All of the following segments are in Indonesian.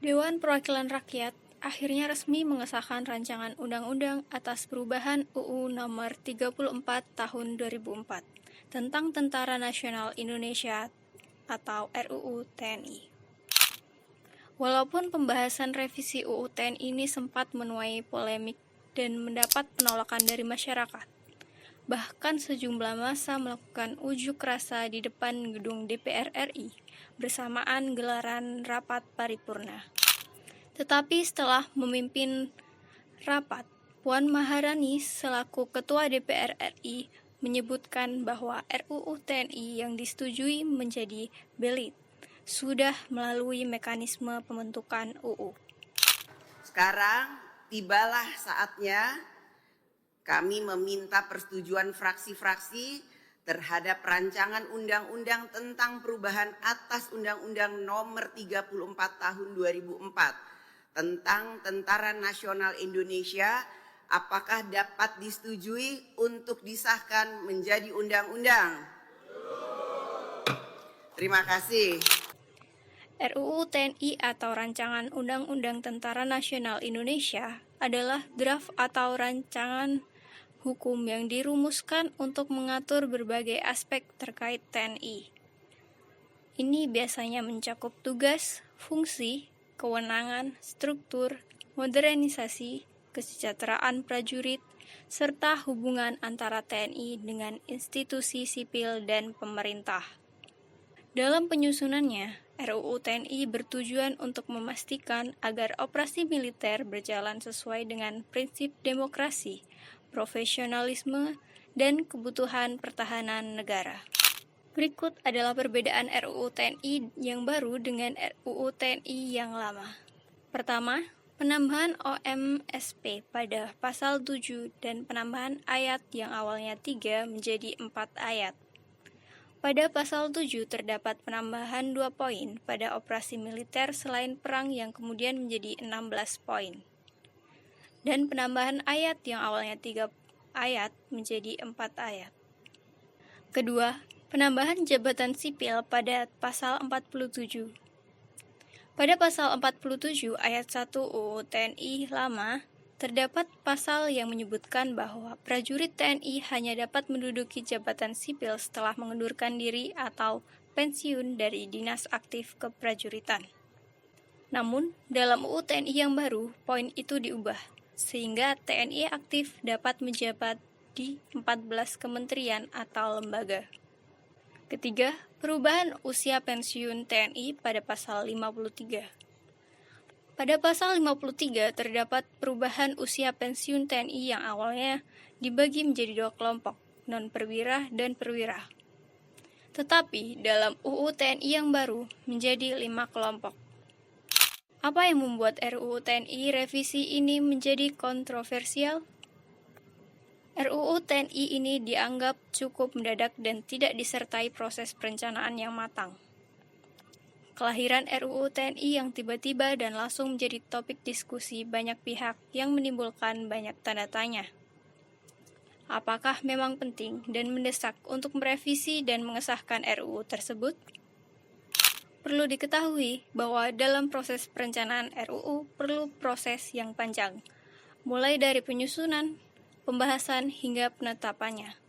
Dewan Perwakilan Rakyat akhirnya resmi mengesahkan rancangan undang-undang atas perubahan UU Nomor 34 Tahun 2004 tentang Tentara Nasional Indonesia atau RUU TNI. Walaupun pembahasan revisi UU TNI ini sempat menuai polemik dan mendapat penolakan dari masyarakat, bahkan sejumlah massa melakukan unjuk rasa di depan gedung DPR RI bersamaan gelaran rapat paripurna. Tetapi setelah memimpin rapat, Puan Maharani selaku Ketua DPR RI menyebutkan bahwa RUU TNI yang disetujui menjadi valid sudah melalui mekanisme pembentukan UU. Sekarang tibalah saatnya kami meminta persetujuan fraksi-fraksi terhadap rancangan undang-undang tentang perubahan atas Undang-Undang Nomor 34 Tahun 2004 tentang Tentara Nasional Indonesia. Apakah dapat disetujui untuk disahkan menjadi undang-undang? Terima kasih. RUU TNI atau Rancangan Undang-Undang Tentara Nasional Indonesia adalah draft atau rancangan hukum yang dirumuskan untuk mengatur berbagai aspek terkait TNI. Ini biasanya mencakup tugas, fungsi, kewenangan, struktur, modernisasi, kesejahteraan prajurit, serta hubungan antara TNI dengan institusi sipil dan pemerintah. Dalam penyusunannya, RUU TNI bertujuan untuk memastikan agar operasi militer berjalan sesuai dengan prinsip demokrasi, profesionalisme, dan kebutuhan pertahanan negara. Berikut adalah perbedaan RUU TNI yang baru dengan RUU TNI yang lama. Pertama, penambahan OMSP pada pasal 7 dan penambahan ayat yang awalnya 3 menjadi 4 ayat. Pada pasal 7 terdapat penambahan 2 poin pada operasi militer selain perang yang kemudian menjadi 16 poin. Dan penambahan ayat yang awalnya 3 ayat menjadi 4 ayat. Kedua, penambahan jabatan sipil pada pasal 47. Pada pasal 47 ayat 1 UU TNI lama, terdapat pasal yang menyebutkan bahwa prajurit TNI hanya dapat menduduki jabatan sipil setelah mengundurkan diri atau pensiun dari dinas aktif keprajuritan. Namun, dalam UU TNI yang baru, poin itu diubah, sehingga TNI aktif dapat menjabat di 14 kementerian atau lembaga. Ketiga, perubahan usia pensiun TNI pada pasal 53. Pada pasal 53 terdapat perubahan usia pensiun TNI yang awalnya dibagi menjadi 2 kelompok, non-perwira dan perwira. Tetapi dalam UU TNI yang baru menjadi 5 kelompok. Apa yang membuat RUU TNI revisi ini menjadi kontroversial? RUU TNI ini dianggap cukup mendadak dan tidak disertai proses perencanaan yang matang. Kelahiran RUU TNI yang tiba-tiba dan langsung menjadi topik diskusi banyak pihak yang menimbulkan banyak tanda tanya. Apakah memang penting dan mendesak untuk merevisi dan mengesahkan RUU tersebut? Perlu diketahui bahwa dalam proses perencanaan RUU perlu proses yang panjang, mulai dari penyusunan, pembahasan hingga penetapannya.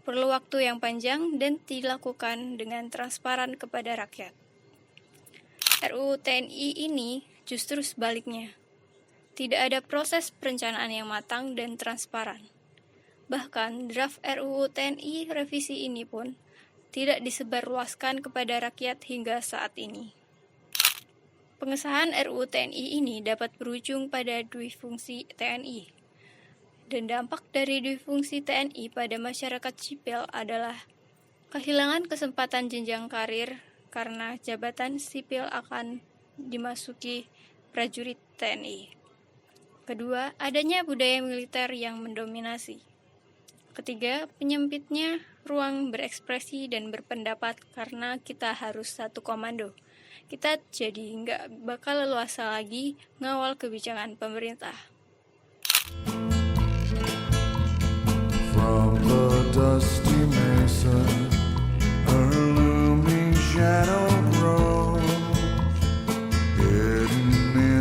Perlu waktu yang panjang dan dilakukan dengan transparan kepada rakyat. RUU TNI ini justru sebaliknya. Tidak ada proses perencanaan yang matang dan transparan. Bahkan draft RUU TNI revisi ini pun tidak disebarluaskan kepada rakyat hingga saat ini. Pengesahan RUU TNI ini dapat berujung pada duifungsi TNI. Dan dampak dari duifungsi TNI pada masyarakat sipil adalah kehilangan kesempatan jenjang karir karena jabatan sipil akan dimasuki prajurit TNI. Kedua, adanya budaya militer yang mendominasi. Ketiga, penyempitnya ruang berekspresi dan berpendapat karena kita harus satu komando. Kita jadi nggak bakal leluasa lagi ngawal kebijakan pemerintah. From the dusty mesa, a looming shadow grows. hidden